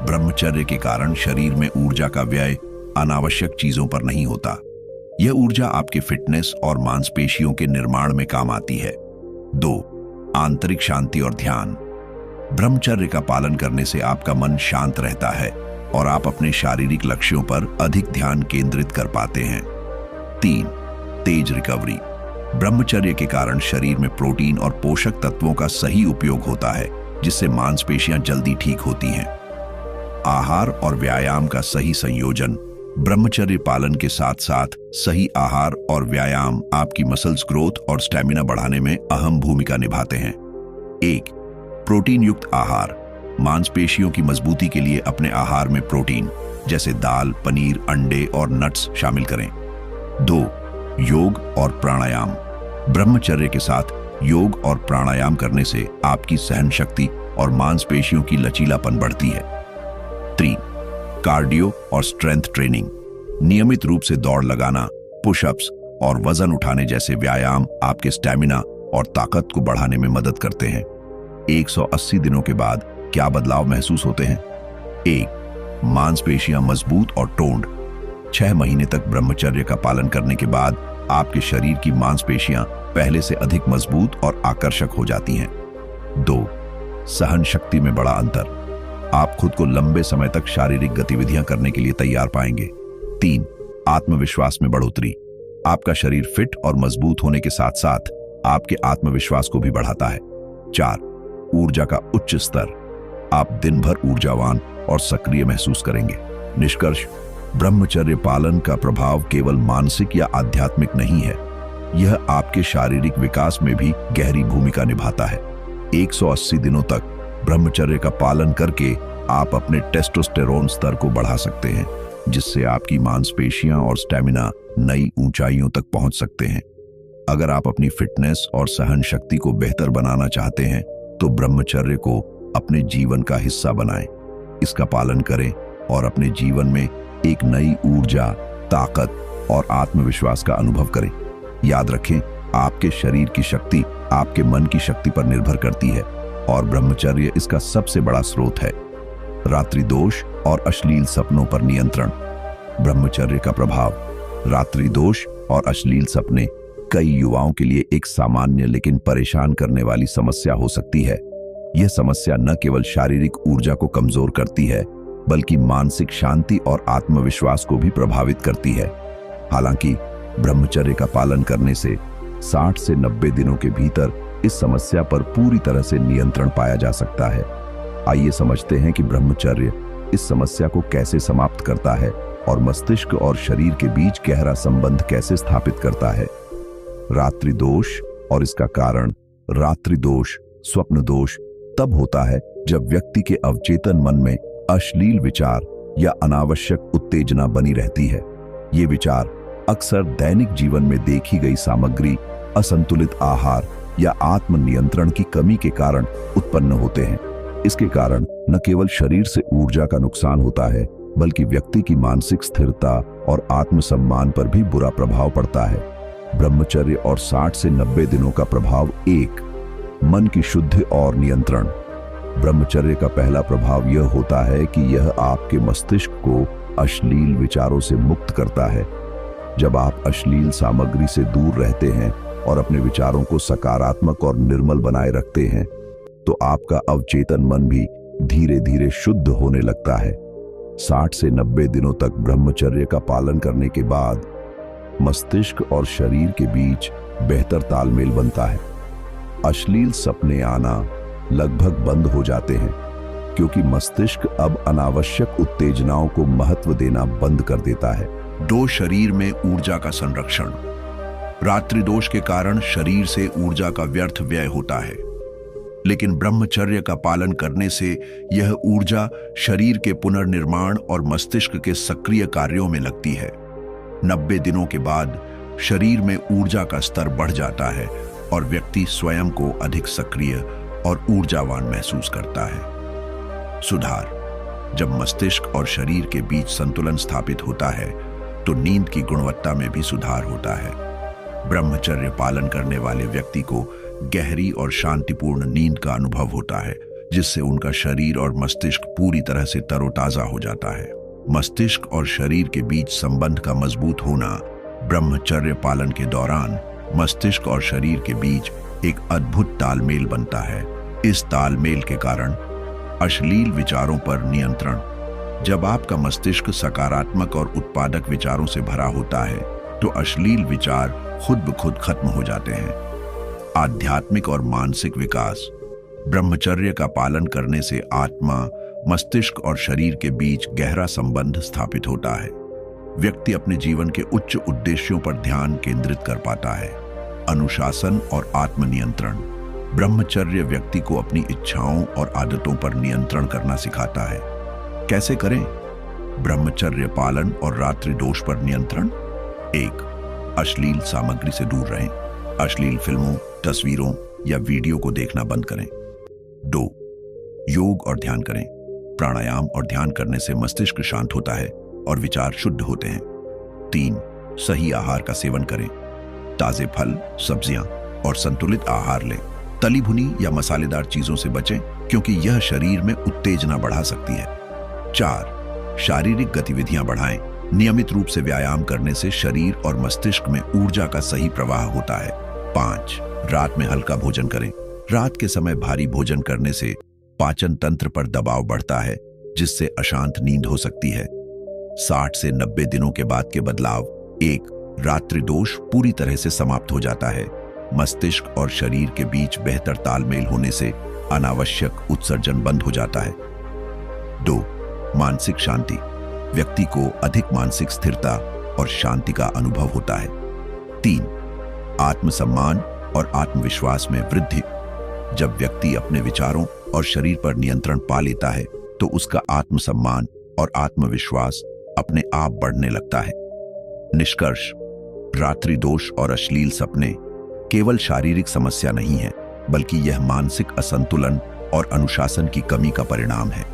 ब्रह्मचर्य के कारण शरीर में ऊर्जा का व्यय अनावश्यक चीजों पर नहीं होता। यह ऊर्जा आपके फिटनेस और मांसपेशियों के निर्माण में काम आती है। 2, आंतरिक शांति और ध्यान। ब्रह्मचर्य का पालन करने से आपका मन शांत रहता है और आप अपने शारीरिक लक्ष्यों पर अधिक ध्यान केंद्रित कर पाते हैं। 3, तेज रिकवरी। ब्रह्मचर्य के कारण शरीर में प्रोटीन और पोषक तत्वों का सही उपयोग होता है, जिससे मांसपेशियां जल्दी ठीक होती हैं। आहार और व्यायाम का सही संयोजन। ब्रह्मचर्य पालन के साथ साथ सही आहार और व्यायाम आपकी मसल्स ग्रोथ और स्टैमिना बढ़ाने में अहम भूमिका निभाते हैं। 1, प्रोटीन युक्त आहार। मांसपेशियों की मजबूती के लिए अपने आहार में प्रोटीन जैसे दाल, पनीर, अंडे और नट्स शामिल करें। 2, योग और प्राणायाम। ब्रह्मचर्य के साथ योग और प्राणायाम करने से आपकी सहन शक्ति और मांसपेशियों की लचीलापन बढ़ती है। 3, कार्डियो और स्ट्रेंथ ट्रेनिंग। नियमित रूप से दौड़ लगाना, पुशअप्स और वजन उठाने जैसे व्यायाम आपके स्टैमिना और ताकत को बढ़ाने में मदद करते हैं। 180 दिनों के बाद क्या बदलाव महसूस होते हैं? 1, मांसपेशियां मजबूत और टोन्ड। 6 महीने तक ब्रह्मचर्य का पालन करने के बाद आपके शरीर की मांसपेशियां पहले से अधिक मजबूत और आकर्षक हो जाती हैं। 2, सहन शक्ति में बड़ा अंतर। आप खुद को लंबे समय तक शारीरिक गतिविधियां करने के लिए तैयार पाएंगे। 3, आत्मविश्वास में बढ़ोतरी। आपका शरीर फिट और मजबूत होने के साथ साथ आपके आत्मविश्वास को भी बढ़ाता है। 4, ऊर्जा का उच्च स्तर। आप दिन भर ऊर्जावान और सक्रिय महसूस करेंगे। निष्कर्ष, ब्रह्मचर्य पालन का प्रभाव केवल मानसिक या आध्यात्मिक नहीं है, यह आपके शारीरिक विकास में भी गहरी भूमिका निभाता है। 180 दिनों तक ब्रह्मचर्य का पालन करके आप अपने टेस्टोस्टेरोन स्तर को बढ़ा सकते हैं, जिससे आपकी मांसपेशियां और स्टैमिना नई ऊंचाइयों तक पहुंच सकते हैं। अगर आप अपनी फिटनेस और सहन शक्ति को बेहतर बनाना चाहते हैं तो ब्रह्मचर्य को अपने जीवन का हिस्सा बनाएं। इसका पालन करें और अपने जीवन में एक नई ऊर्जा, ताकत और आत्मविश्वास का अनुभव करें। याद रखें, आपके शरीर की शक्ति आपके मन की शक्ति पर निर्भर करती है और ब्रह्मचर्य इसका सबसे बड़ा स्रोत है। रात्रि दोष और अश्लील सपनों पर नियंत्रण। ब्रह्मचर्य का प्रभाव। रात्रि दोष और अश्लील सपने कई युवाओं के लिए एक सामान्य लेकिन परेशान करने वाली समस्या हो सकती है। यह समस्या न केवल शारीरिक ऊर्जा को कमजोर करती है, बल्कि मानसिक शांति और आत्मविश्वास को भी प्रभावित करती है। हालांकि ब्रह्मचर्य का पालन करने से 60 से 90 दिनों के भीतर इस समस्या पर पूरी तरह से नियंत्रण पाया जा सकता है। आइए समझते हैं कि ब्रह्मचर्य इस समस्या को कैसे समाप्त करता है और मस्तिष्क और शरीर के बीच गहरा संबंध कैसे स्थापित करता है। रात्रि दोष और इसका कारण। रात्रि दोष, स्वप्न दोष तब होता है जब व्यक्ति के अवचेतन मन में अश्लील विचार या अनावश्यक उत्तेजना बनी रहती है। ये विचार अक्सर दैनिक जीवन में देखी गई सामग्री, असंतुलित आहार या आत्म नियंत्रण की कमी के कारण उत्पन्न होते हैं। इसके कारण न केवल शरीर से ऊर्जा का नुकसान होता है, बल्कि व्यक्ति की मानसिक स्थिरता और आत्मसम्मान पर भी बुरा प्रभाव पड़ता है। ब्रह्मचर्य और 60 से 90 दिनों का प्रभाव। 1, मन की शुद्धि और नियंत्रण। ब्रह्मचर्य का पहला प्रभाव यह होता है कि यह आपके मस्तिष्क को अश्लील विचारों से मुक्त करता है। जब आप अश्लील सामग्री से दूर रहते हैं और अपने विचारों को सकारात्मक और निर्मल बनाए रखते हैं, तो आपका अवचेतन मन भी धीरे धीरे शुद्ध होने लगता है। 60 से 90 दिनों तक ब्रह्मचर्य का पालन करने के बाद मस्तिष्क और शरीर के बीच बेहतर तालमेल बनता है। अश्लील सपने आना लगभग बंद हो जाते हैं, क्योंकि मस्तिष्क अब अनावश्यक उत्तेजनाओं को महत्व देना बंद कर देता है। 2, शरीर में ऊर्जा का संरक्षण। रात्रि दोष के कारण शरीर से ऊर्जा का व्यर्थ व्यय होता है, लेकिन ब्रह्मचर्य का पालन करने से यह ऊर्जा शरीर के पुनर्निर्माण और मस्तिष्क के सक्रिय कार्यों में लगती है। 90 दिनों के बाद शरीर में ऊर्जा का स्तर बढ़ जाता है और व्यक्ति स्वयं को अधिक सक्रिय और ऊर्जावान महसूस करता है। सुधार: जब मस्तिष्क और शरीर के बीच संतुलन स्थापित होता है तो नींद की गुणवत्ता में भी सुधार होता है। ब्रह्मचर्य पालन करने वाले व्यक्ति को गहरी और शांतिपूर्ण नींद का अनुभव होता है, जिससे उनका शरीर और मस्तिष्क पूरी तरह से तरोताजा हो जाता है। मस्तिष्क और शरीर के बीच संबंध का मजबूत होना: ब्रह्मचर्य पालन के दौरान मस्तिष्क और शरीर के बीच एक अद्भुत तालमेल बनता है। इस तालमेल के कारण अश्लील विचारों पर नियंत्रण: जब आपका मस्तिष्क सकारात्मक और उत्पादक विचारों से भरा होता है तो अश्लील विचार खुद ब खुद खत्म हो जाते हैं। आध्यात्मिक और मानसिक विकास: ब्रह्मचर्य का पालन करने से आत्मा, मस्तिष्क और शरीर के बीच गहरा संबंध स्थापित होता है। व्यक्ति अपने जीवन के उच्च उद्देश्यों पर ध्यान केंद्रित कर पाता है। अनुशासन और आत्मनियंत्रण: ब्रह्मचर्य व्यक्ति को अपनी इच्छाओं और आदतों पर नियंत्रण करना सिखाता है। कैसे करें? ब्रह्मचर्य पालन और रात्रि दोष पर नियंत्रण। 1. अश्लील सामग्री से दूर रहें। अश्लील फिल्मों, तस्वीरों या वीडियो को देखना बंद करें। 2. योग और ध्यान करें। प्राणायाम और ध्यान करने से मस्तिष्क शांत होता है और विचार शुद्ध होते हैं। 3. सही आहार का सेवन करें। ताजे फल, सब्जियां और संतुलित आहार लें। तली भुनी या मसालेदार चीजों से बचें, क्योंकि यह शरीर में उत्तेजना बढ़ा सकती है। 4. शारीरिक गतिविधियां बढ़ाएं। नियमित रूप से व्यायाम करने से शरीर और मस्तिष्क में ऊर्जा का सही प्रवाह होता है। 5. रात में हल्का भोजन करें। रात के समय भारी भोजन करने से पाचन तंत्र पर दबाव बढ़ता है, जिससे अशांत नींद हो सकती है। 60 से 90 दिनों के बाद के बदलाव: 1. रात्रि दोष पूरी तरह से समाप्त हो जाता है। मस्तिष्क और शरीर के बीच बेहतर तालमेल होने से अनावश्यक उत्सर्जन बंद हो जाता है। 2. मानसिक शांति: व्यक्ति को अधिक मानसिक स्थिरता और शांति का अनुभव होता है। 3. आत्मसम्मान और आत्मविश्वास में वृद्धि: जब व्यक्ति अपने विचारों और शरीर पर नियंत्रण पा लेता है तो उसका आत्मसम्मान और आत्मविश्वास अपने आप बढ़ने लगता है। निष्कर्ष: रात्रि दोष और अश्लील सपने केवल शारीरिक समस्या नहीं है, बल्कि यह मानसिक असंतुलन और अनुशासन की कमी का परिणाम है।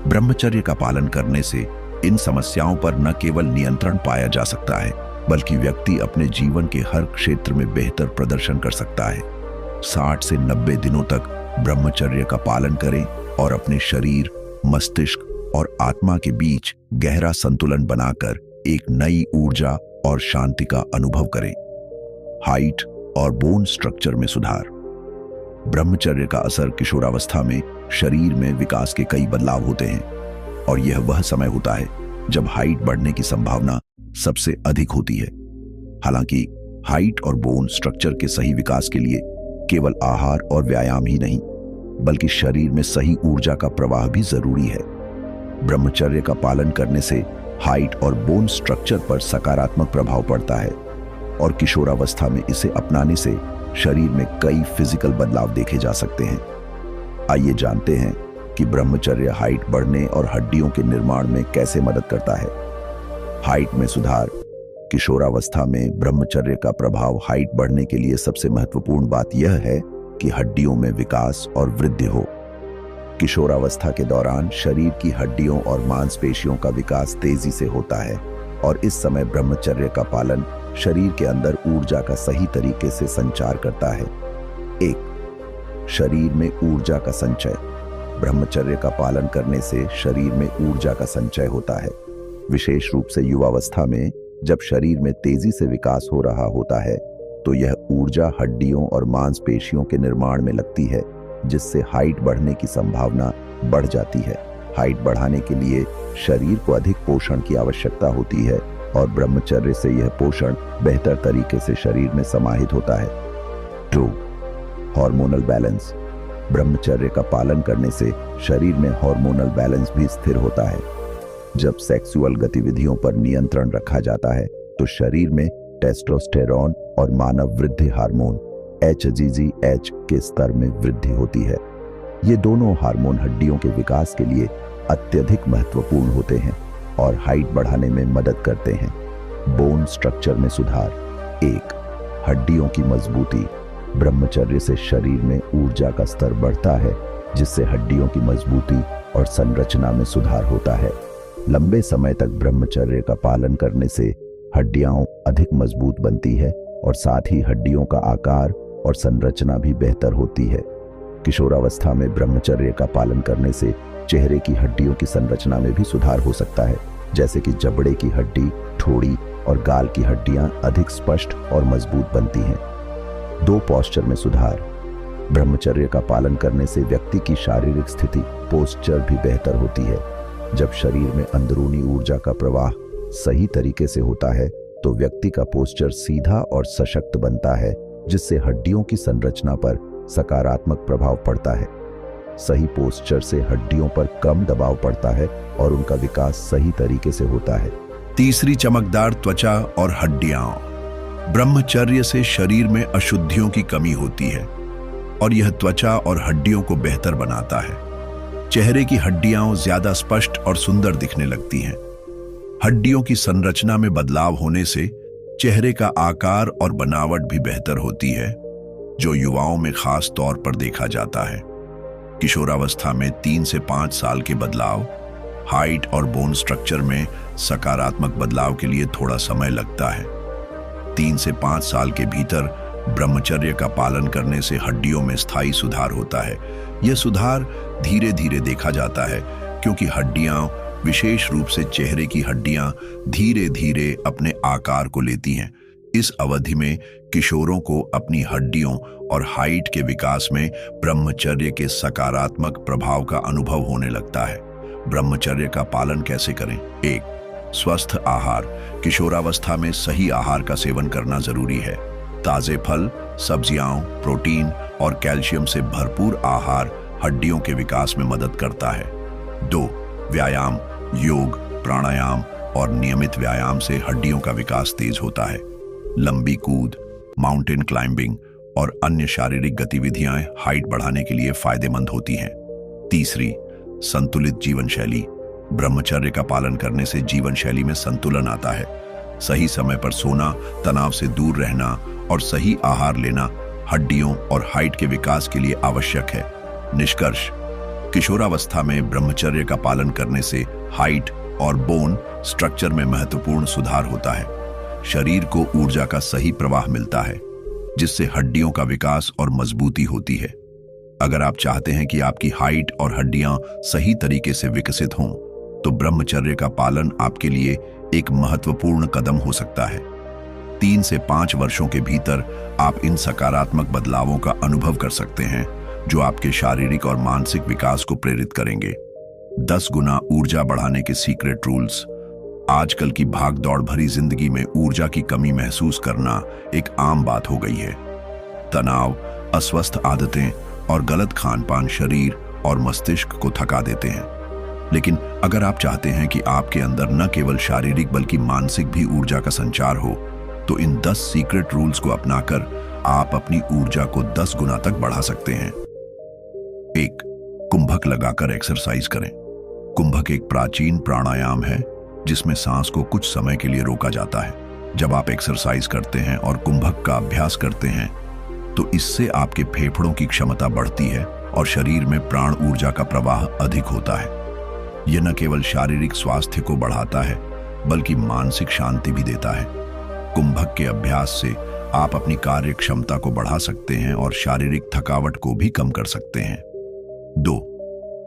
ब्रह्मचर्य का पालन करने से इन समस्याओं पर न केवल नियंत्रण पाया जा सकता है, बल्कि व्यक्ति अपने जीवन के हर क्षेत्र में बेहतर प्रदर्शन कर सकता है। 60 से 90 दिनों तक ब्रह्मचर्य का पालन करें और अपने शरीर, मस्तिष्क और आत्मा के बीच गहरा संतुलन बनाकर एक नई ऊर्जा और शांति का अनुभव करें। हाइट और बोन स्ट्रक्चर में सुधार: ब्रह्मचर्य का असर किशोरावस्था में शरीर में विकास के कई बदलाव होते हैं, और यह वह समय होता है जब हाइट बढ़ने की संभावना सबसे अधिक होती है। हालांकि हाइट और बोन स्ट्रक्चर के सही विकास के लिए केवल आहार और व्यायाम ही नहीं, बल्कि शरीर में सही ऊर्जा का प्रवाह भी जरूरी है। ब्रह्मचर्य का पालन करने से हाइट और बोन स्ट्रक्चर पर सकारात्मक प्रभाव पड़ता है, और किशोरावस्था में इसे अपनाने से शरीर में कई फिजिकल बदलाव देखे जा सकते हैं। आइए जानते हैं कि ब्रह्मचर्य हाइट बढ़ने और हड्डियों के निर्माण में कैसे मदद करता है। हाइट में सुधार: किशोरावस्था में ब्रह्मचर्य का प्रभाव हाइट बढ़ने के लिए सबसे महत्वपूर्ण बात यह है कि हड्डियों में विकास और वृद्धि हो। किशोरावस्था के दौरान शरीर की हड्डियों और मांसपेशियों का विकास तेजी से होता है, और इस समय ब्रह्मचर्य का पालन शरीर के अंदर ऊर्जा का सही तरीके से संचार करता है। 1. शरीर में ऊर्जा का संचय: ब्रह्मचर्य का पालन करने से शरीर में ऊर्जा का संचय होता है। विशेष रूप से युवावस्था में जब शरीर में तेजी से विकास हो रहा होता है तो यह ऊर्जा हड्डियों और मांसपेशियों के निर्माण में लगती है, जिससे हाइट बढ़ने की संभावना बढ़ जाती है। हाइट बढ़ाने के लिए शरीर को अधिक पोषण की आवश्यकता होती है, और ब्रह्मचर्य से यह पोषण बेहतर तरीके से शरीर में समाहित होता है। 2. हार्मोनल बैलेंस: ब्रह्मचर्य का पालन करने से शरीर में हार्मोनल बैलेंस भी स्थिर होता है। जब सेक्सुअल गतिविधियों पर नियंत्रण रखा जाता है तो शरीर में टेस्टोस्टेरॉन और मानव वृद्धि हार्मोन HGH के स्तर में वृद्धि होती है। ये दोनों हार्मोन हड्डियों के विकास के लिए अत्यधिक महत्वपूर्ण होते हैं और हाइट बढ़ाने में मदद करते हैं। बोन स्ट्रक्चर में सुधार। 1. हड्डियों की मजबूती। ब्रह्मचर्य से शरीर में ऊर्जा का स्तर बढ़ता है, जिससे हड्डियों की मजबूती और संरचना में सुधार होता है। लंबे समय तक ब्रह्मचर्य का पालन करने से हड्डियां अधिक मजबूत बनती है और साथ ही हड्डियों का आकार और संरचना भी बेहतर होती है। किशोरावस्था में ब्रह्मचर्य का पालन करने से चेहरे की हड्डियों की संरचना में भी सुधार हो सकता है, जैसे कि जबड़े की हड्डी, ठोड़ी और गाल की हड्डियां अधिक स्पष्ट और मजबूत बनती हैं। 2. पोस्चर में सुधार। ब्रह्मचर्य का पालन करने से व्यक्ति की शारीरिक स्थिति, पोस्चर भी बेहतर होती है। जब शरीर में अंदरूनी ऊर्जा का प्रवाह सही तरीके से होता है तो व्यक्ति का पोस्चर सीधा और सशक्त बनता है, जिससे हड्डियों की संरचना पर सकारात्मक प्रभाव पड़ता है। सही पोस्चर से हड्डियों पर कम दबाव पड़ता है और उनका विकास सही तरीके से होता है। 3. चमकदार त्वचा और हड्डियां। ब्रह्मचर्य से शरीर में अशुद्धियों की कमी होती है और यह त्वचा और हड्डियों को बेहतर बनाता है। चेहरे की हड्डियां ज्यादा स्पष्ट और सुंदर दिखने लगती हैं। हड्डियों की संरचना में बदलाव होने से चेहरे का आकार और बनावट भी बेहतर होती है, जो युवाओं में खास तौर पर देखा जाता है। किशोरावस्था में 3 से 5 साल के बदलाव, हाइट और बोन स्ट्रक्चर में सकारात्मक बदलाव के लिए थोड़ा समय लगता है। 3 से 5 साल के भीतर ब्रह्मचर्य का पालन करने से हड्डियों में स्थायी सुधार होता है। यह सुधार धीरे धीरे देखा जाता है, क्योंकि हड्डियां, विशेष रूप से चेहरे की हड्डियां, धीरे धीरे अपने आकार को लेती हैं। इस अवधि में किशोरों को अपनी हड्डियों और हाइट के विकास में ब्रह्मचर्य के सकारात्मक प्रभाव का अनुभव होने लगता है। ब्रह्मचर्य का पालन कैसे करें? 1. स्वस्थ आहार। किशोरावस्था में सही आहार का सेवन करना जरूरी है। ताजे फल, सब्जियां, प्रोटीन और कैल्शियम से भरपूर आहार हड्डियों के विकास में मदद करता है। 2. व्यायाम। योग, प्राणायाम और नियमित व्यायाम से हड्डियों का विकास तेज होता है। लंबी कूद, माउंटेन क्लाइंबिंग और अन्य शारीरिक गतिविधियां हाइट बढ़ाने के लिए फायदेमंद होती हैं। 3. संतुलित जीवन शैली। ब्रह्मचर्य का पालन करने से जीवन शैली में संतुलन आता है। सही समय पर सोना, तनाव से दूर रहना और सही आहार लेना हड्डियों और हाइट के विकास के लिए आवश्यक है। निष्कर्ष: किशोरावस्था में ब्रह्मचर्य का पालन करने से हाइट और बोन स्ट्रक्चर में महत्वपूर्ण सुधार होता है। शरीर को ऊर्जा का सही प्रवाह मिलता है, जिससे हड्डियों का विकास और मजबूती होती है। अगर आप चाहते हैं कि आपकी हाइट और हड्डियां सही तरीके से विकसित हों, तो ब्रह्मचर्य का पालन आपके लिए एक महत्वपूर्ण कदम हो सकता है। 3 से 5 वर्षों के भीतर आप इन सकारात्मक बदलावों का अनुभव कर सकते हैं, जो आपके शारीरिक और मानसिक विकास को प्रेरित करेंगे। 10 गुना ऊर्जा बढ़ाने के सीक्रेट रूल्स। आजकल की भाग-दौड़ भरी जिंदगी में ऊर्जा की कमी महसूस करना एक आम बात हो गई है। तनाव, अस्वस्थ आदतें और गलत खान-पान शरीर और मस्तिष्क को थका देते हैं। लेकिन अगर आप चाहते हैं कि आपके अंदर न केवल शारीरिक बल्कि मानसिक भी ऊर्जा का संचार हो, तो इन 10 सीक्रेट रूल्स को अपनाकर आप अपनी ऊर्जा को 10 गुना तक बढ़ा सकते हैं। 1. कुंभक लगाकर एक्सरसाइज करें। कुंभक एक प्राचीन प्राणायाम है, जिसमें सांस को कुछ समय के लिए रोका जाता है। जब आप एक्सरसाइज करते हैं और कुंभक का अभ्यास करते हैं, तो इससे आपके फेफड़ों की क्षमता बढ़ती है और शरीर में प्राण ऊर्जा का प्रवाह अधिक होता है। यह न केवल शारीरिक स्वास्थ्य को बढ़ाता है, बल्कि मानसिक शांति भी देता है। कुंभक के अभ्यास से आप अपनी कार्य क्षमता को बढ़ा सकते हैं और शारीरिक थकावट को भी कम कर सकते हैं। 2.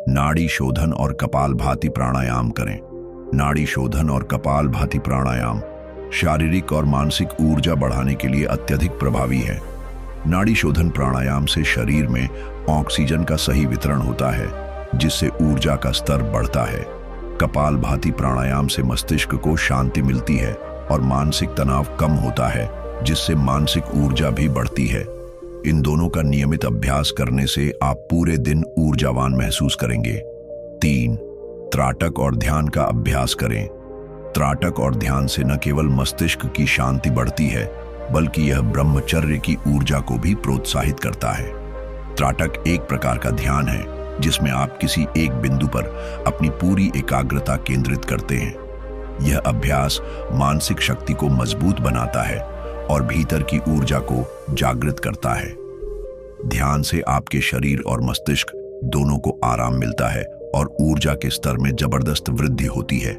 नाड़ी शोधन और कपालभाति प्राणायाम करें। नाड़ी शोधन और कपालभाति प्राणायाम शारीरिक और मानसिक ऊर्जा बढ़ाने के लिए अत्यधिक प्रभावी है। नाड़ी शोधन प्राणायाम से शरीर में ऑक्सीजन का सही वितरण होता है, जिससे ऊर्जा का स्तर बढ़ता है। कपालभाति प्राणायाम से मस्तिष्क को शांति मिलती है और मानसिक तनाव कम होता है, जिससे मानसिक ऊर्जा भी बढ़ती है। इन दोनों का नियमित अभ्यास करने से आप पूरे दिन ऊर्जावान महसूस करेंगे। 3. त्राटक और ध्यान का अभ्यास करें। त्राटक और ध्यान से न केवल मस्तिष्क की शांति बढ़ती है, बल्कि यह ब्रह्मचर्य की ऊर्जा को भी प्रोत्साहित करता है। त्राटक एक प्रकार का ध्यान है जिसमें आप किसी एक बिंदु पर अपनी पूरी एकाग्रता केंद्रित करते हैं। यह अभ्यास मानसिक शक्ति को मजबूत बनाता है और भीतर की ऊर्जा को जागृत करता है। ध्यान से आपके शरीर और मस्तिष्क दोनों को आराम मिलता है और ऊर्जा के स्तर में जबरदस्त वृद्धि होती है।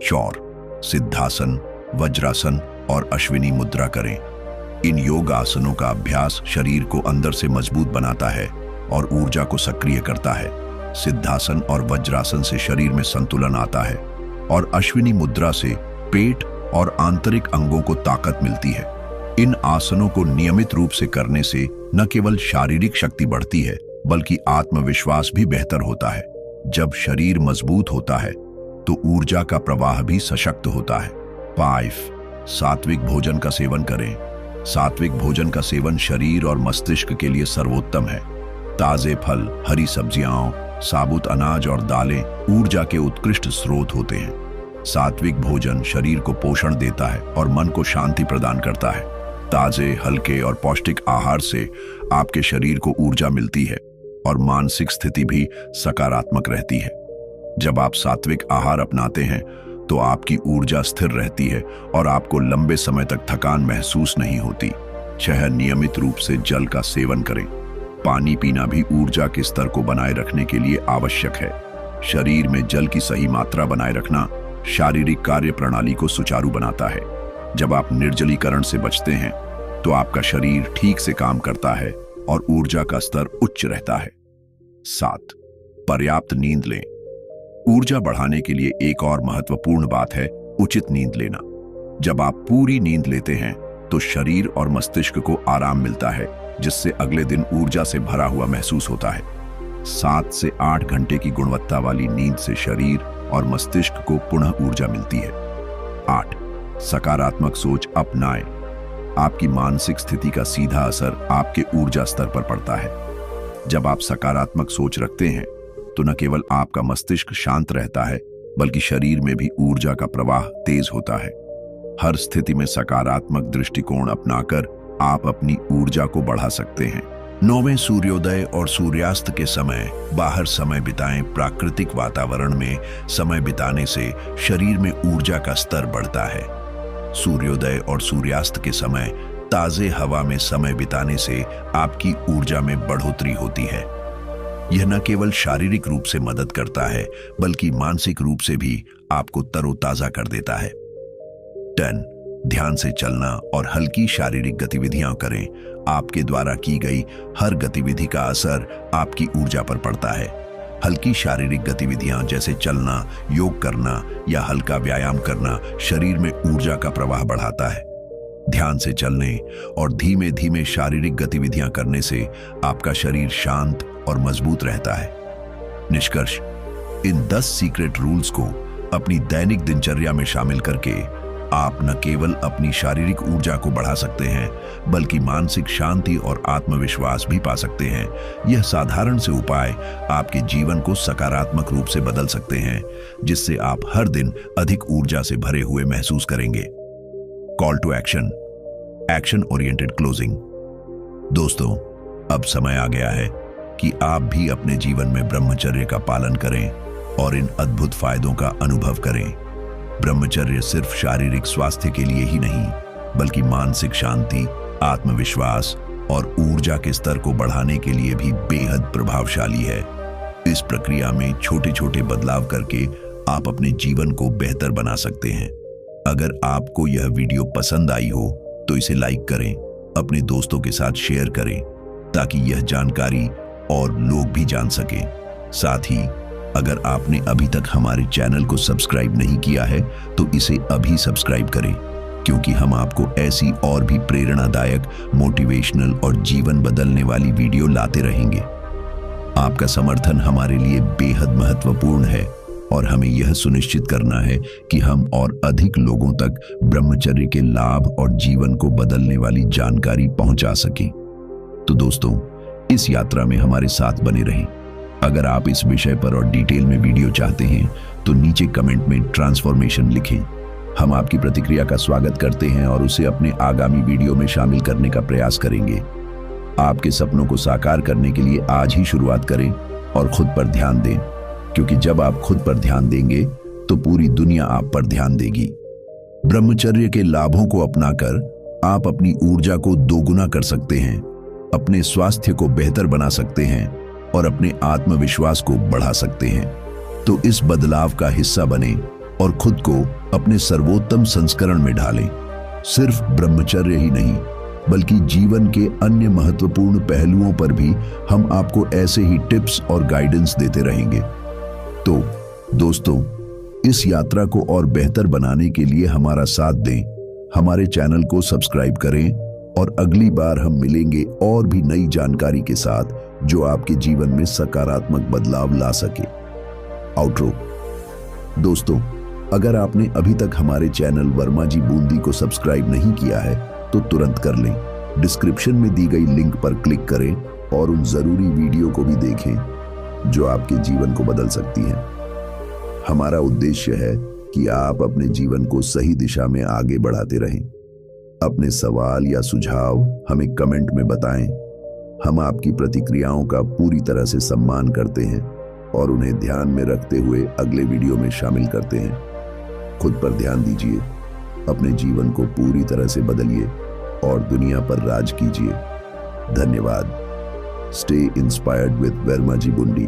चौर, सिद्धासन, वज्रासन और अश्विनी मुद्रा करें। इन योग आसनों का अभ्यास शरीर को अंदर से मजबूत बनाता है और ऊर्जा को सक्रिय करता है। सिद्धासन और वज्रासन से शरीर में संतुलन आता है और अश्विनी मुद्रा से पेट और आंतरिक अंगों को ताकत मिलती है। इन आसनों को नियमित रूप से करने से न केवल शारीरिक शक्ति बढ़ती है, बल्कि आत्मविश्वास भी बेहतर होता है। जब शरीर मजबूत होता है तो ऊर्जा का प्रवाह भी सशक्त होता है। 5. सात्विक भोजन का सेवन करें। सात्विक भोजन का सेवन शरीर और मस्तिष्क के लिए सर्वोत्तम है। ताजे फल, हरी सब्जियां, साबुत अनाज और दालें ऊर्जा के उत्कृष्ट स्रोत होते हैं। सात्विक भोजन शरीर को पोषण देता है और मन को शांति प्रदान करता है। ताजे, हल्के और पौष्टिक आहार से आपके शरीर को ऊर्जा मिलती है और मानसिक स्थिति भी सकारात्मक रहती है। जब आप सात्विक आहार अपनाते हैं तो आपकी ऊर्जा स्थिर रहती है और आपको लंबे समय तक थकान महसूस नहीं होती। 6. नियमित रूप से जल का सेवन करें। पानी पीना भी ऊर्जा के स्तर को बनाए रखने के लिए आवश्यक है। शरीर में जल की सही मात्रा बनाए रखना शारीरिक कार्य प्रणाली को सुचारू बनाता है। जब आप निर्जलीकरण से बचते हैं तो आपका शरीर ठीक से काम करता है और ऊर्जा का स्तर उच्च रहता है। 7. पर्याप्त नींद लें। ऊर्जा बढ़ाने के लिए एक और महत्वपूर्ण बात है उचित नींद लेना। जब आप पूरी नींद लेते हैं तो शरीर और मस्तिष्क को आराम मिलता है, जिससे अगले दिन ऊर्जा से भरा हुआ महसूस होता है। 7 से 8 घंटे की गुणवत्ता वाली नींद से शरीर और मस्तिष्क को पुनः ऊर्जा मिलती है। 8. सकारात्मक सोच अपनाएं। आपकी मानसिक स्थिति का सीधा असर आपके ऊर्जा स्तर पर पड़ता है। जब आप सकारात्मक सोच रखते हैं तो न केवल आपका मस्तिष्क शांत रहता है, बल्कि शरीर में भी ऊर्जा का प्रवाह तेज होता है। हर स्थिति में सकारात्मक दृष्टिकोण अपनाकर आप अपनी ऊर्जा को बढ़ा सकते हैं। 9वें, सूर्योदय और सूर्यास्त के समय बाहर समय बिताएं। प्राकृतिक वातावरण में समय बिताने से शरीर में ऊर्जा का स्तर बढ़ता है। सूर्योदय और सूर्यास्त के समय ताजे हवा में समय बिताने से आपकी ऊर्जा में बढ़ोतरी होती है। यह न केवल शारीरिक रूप से मदद करता है, बल्कि मानसिक रूप से भी आपको तरोताजा कर देता है। 10. ध्यान से चलना और हल्की शारीरिक गतिविधियां करें। आपके द्वारा की गई हर गतिविधि का असर आपकी ऊर्जा पर पड़ता है। हल्की शारीरिक गतिविधियां जैसे चलना, योग करना या हल्का व्यायाम करना शरीर में ऊर्जा का प्रवाह बढ़ाता है। ध्यान से चलने और धीमे धीमे शारीरिक गतिविधियां करने से आपका शरीर शांत और मजबूत रहता है। निष्कर्ष, इन 10 सीक्रेट रूल्स को अपनी दैनिक दिनचर्या में शामिल करके आप न केवल अपनी शारीरिक ऊर्जा को बढ़ा सकते हैं, बल्कि मानसिक शांति और आत्मविश्वास भी पा सकते हैं। यह साधारण से उपाय आपके जीवन को सकारात्मक रूप से बदल सकते हैं, जिससे आप हर दिन अधिक ऊर्जा से भरे हुए महसूस करेंगे। Call to action, action oriented closing. दोस्तों, अब समय आ गया है कि आप भी अपने जीवन में ब्रह्मचर्य का पालन करें और इन अद्भुत फायदों का अनुभव करें। ब्रह्मचर्य सिर्फ शारीरिक स्वास्थ्य के लिए ही नहीं, बल्कि मानसिक शांति, आत्मविश्वास और ऊर्जा के स्तर को बढ़ाने के लिए भी बेहद प्रभावशाली है। इस प्रक्रिया में छोटे छोटे बदलाव करके आप अपने जीवन को बेहतर बना सकते हैं। अगर आपको यह वीडियो पसंद आई हो तो इसे लाइक करें, अपने दोस्तों के साथ शेयर करें, ताकि यह जानकारी और लोग भी जान सकें। साथ ही अगर आपने अभी तक हमारे चैनल को सब्सक्राइब नहीं किया है तो इसे अभी सब्सक्राइब करें, क्योंकि हम आपको ऐसी और भी प्रेरणादायक, मोटिवेशनल और जीवन बदलने वाली वीडियो लाते रहेंगे। आपका समर्थन हमारे लिए बेहद महत्वपूर्ण है और हमें यह सुनिश्चित करना है कि हम और अधिक लोगों तक ब्रह्मचर्य के लाभ और जीवन को बदलने वाली जानकारी पहुंचा सकें। तो दोस्तों, इस यात्रा में हमारे साथ बने रहें। अगर आप इस विषय पर और डिटेल में वीडियो चाहते हैं तो नीचे कमेंट में ट्रांसफॉर्मेशन लिखें। हम आपकी प्रतिक्रिया का स्वागत करते हैं और उसे अपने आगामी वीडियो में शामिल करने का प्रयास करेंगे। आपके सपनों को साकार करने के लिए आज ही शुरुआत करें और खुद पर ध्यान दें, क्योंकि जब आप खुद पर ध्यान देंगे तो पूरी दुनिया आप पर ध्यान देगी। ब्रह्मचर्य के लाभों को अपनाकर आप अपनी ऊर्जा को दोगुना कर सकते हैं, अपने स्वास्थ्य को बेहतर बना सकते हैं और अपने आत्मविश्वास को बढ़ा सकते हैं। तो इस बदलाव का हिस्सा बने और खुद को अपने सर्वोत्तम संस्करण में ढालें। सिर्फ ब्रह्मचर्य ही नहीं, बल्कि जीवन के अन्य महत्वपूर्ण पहलुओं पर भी हम आपको ऐसे ही टिप्स और गाइडेंस देते रहेंगे। तो दोस्तों, इस यात्रा को और बेहतर बनाने के लिए हमारा साथ दें, हमारे चैनल को सब्सक्राइब करें और अगली बार हम मिलेंगे और भी नई जानकारी के साथ जो आपके जीवन में सकारात्मक बदलाव ला सके। आउटरो। दोस्तों, अगर आपने अभी तक हमारे चैनल वर्मा जी बूंदी को सब्सक्राइब नहीं किया है तो तुरंत कर लें। डिस्क्रिप्शन में दी गई लिंक पर क्लिक करें और उन जरूरी वीडियो को भी देखें जो आपके जीवन को बदल सकती हैं। हमारा उद्देश्य है कि आप अपने जीवन को सही दिशा में आगे बढ़ाते रहें। अपने सवाल या सुझाव हमें कमेंट में बताएं। हम आपकी प्रतिक्रियाओं का पूरी तरह से सम्मान करते हैं और उन्हें ध्यान में रखते हुए अगले वीडियो में शामिल करते हैं। खुद पर ध्यान दीजिए, अपने जीवन को पूरी तरह से बदलिए और दुनिया पर राज कीजिए। धन्यवाद। Stay inspired with Verma ji Bundi.